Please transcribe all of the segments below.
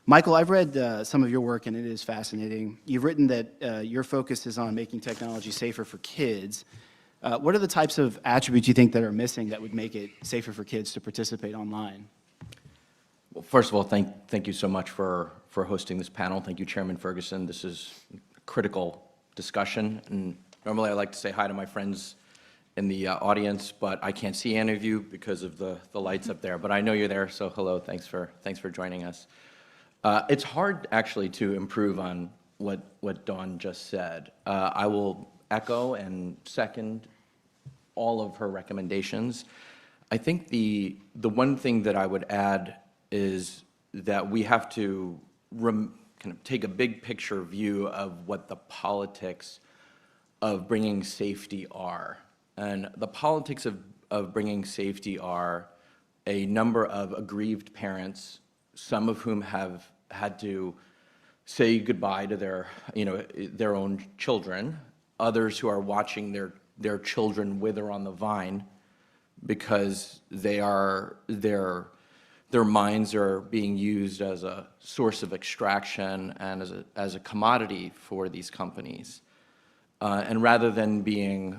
Michael, I've read some of your work, and it is fascinating. You've written that your focus is on making technology safer for kids. What are the types of attributes you think that are missing that would make it safer for kids to participate online? Well, first of all, thank you so much for hosting this panel. Thank you, Chairman Ferguson. This is a critical discussion, and normally I like to say hi to my friends in the audience, but I can't see any of you because of the lights up there. But I know you're there, so hello. Thanks for joining us. It's hard actually to improve on what Dawn just said. I will echo and second all of her recommendations. I think the one thing that I would add is that we have to kind of take a big picture view of what the politics of bringing safety are. And the politics of bringing safety are a number of aggrieved parents, some of whom have had to say goodbye to their own children, others who are watching their children wither on the vine because their minds are being used as a source of extraction and as a commodity for these companies. And rather than being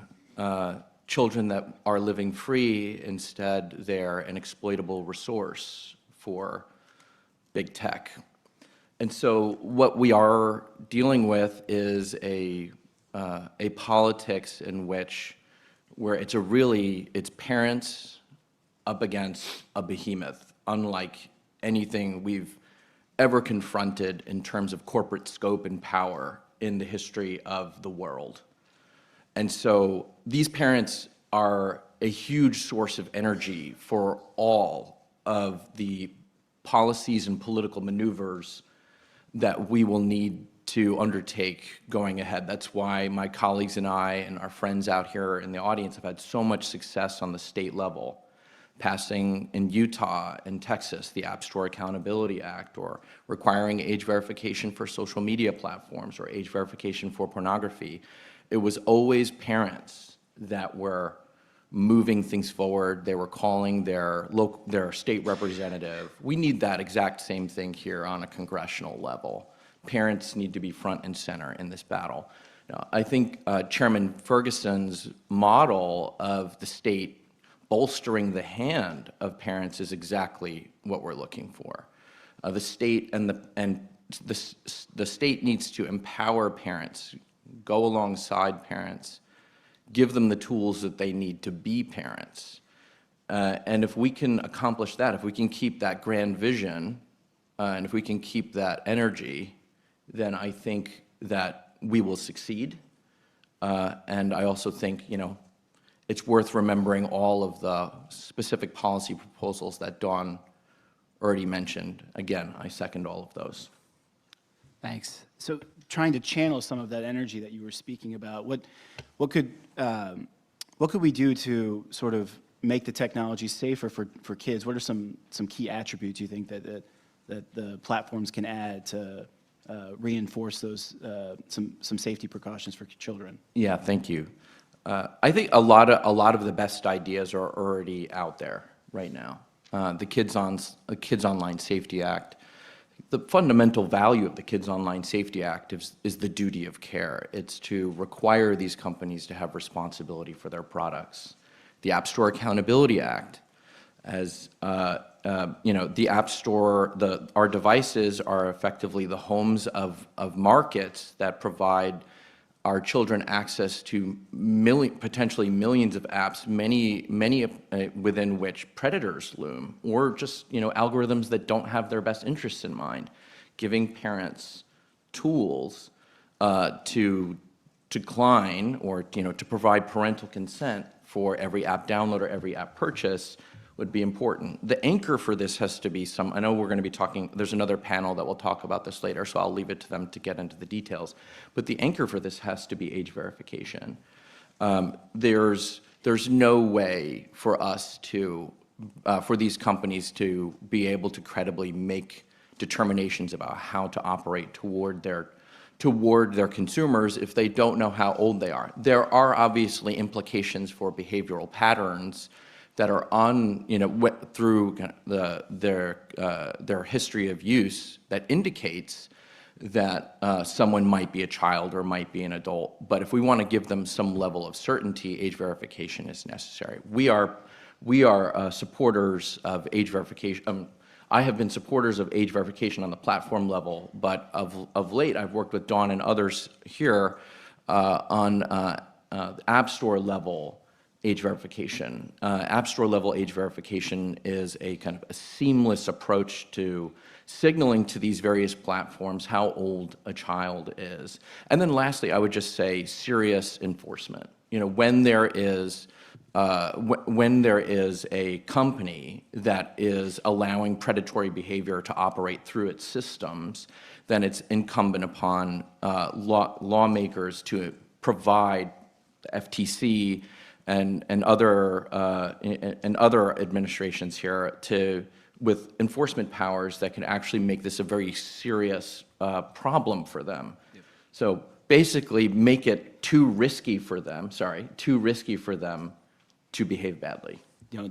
children that are living free, instead they're an exploitable resource for big tech. And so what we are dealing with is a politics in where it's parents up against a behemoth, unlike anything we've ever confronted in terms of corporate scope and power in the history of the world. And so these parents are a huge source of energy for all of the policies and political maneuvers that we will need to undertake going ahead. That's why my colleagues and I and our friends out here in the audience have had so much success on the state level, passing in Utah and Texas the App Store Accountability Act, or requiring age verification for social media platforms or age verification for pornography. It was always parents that were moving things forward. They were calling their state representative. We need that exact same thing here on a congressional level. Parents need to be front and center in this battle. Now, I think Chairman Ferguson's model of the state bolstering the hand of parents is exactly what we're looking for. The state the state needs to empower parents, go alongside parents, give them the tools that they need to be parents. And if we can accomplish that, if we can keep that grand vision, and if we can keep that energy, then I think that we will succeed. And I also think, it's worth remembering all of the specific policy proposals that Dawn already mentioned. Again, I second all of those. Thanks. So trying to channel some of that energy that you were speaking about, what could we do to sort of make the technology safer for kids? What are some key attributes you think that the platforms can add to reinforce those some safety precautions for children? Yeah, thank you. I think a lot of the best ideas are already out there right now. The Kids Online Safety Act. The fundamental value of the Kids Online Safety Act is the duty of care. It's to require these companies to have responsibility for their products. The App Store Accountability Act, as the App Store, our devices are effectively the homes of markets that provide our children access to potentially millions of apps, many within which predators loom, or just algorithms that don't have their best interests in mind, giving parents tools to decline or to provide parental consent for every app download or every app purchase would be important. The anchor for this has to be I know we're going to be talking, there's another panel that will talk about this later, so I'll leave it to them to get into the details. But the anchor for this has to be age verification. There's no way for us for these companies to be able to credibly make determinations about how to operate toward their consumers if they don't know how old they are. There are obviously implications for behavioral patterns that are on, through kind of their history of use that indicates that someone might be a child or might be an adult. But if we want to give them some level of certainty, age verification is necessary. We are supporters of age verification. I have been supporters of age verification on the platform level, but of late I've worked with Dawn and others here on App Store level age verification. App Store level age verification is a kind of a seamless approach to signaling to these various platforms how old a child is. And then lastly, I would just say serious enforcement. When there is a company that is allowing predatory behavior to operate through its systems, then it's incumbent upon lawmakers to provide the FTC and other administrations here with enforcement powers that can actually make this a very serious problem for them. Yep. So basically make it too risky for them to behave badly. Yeah,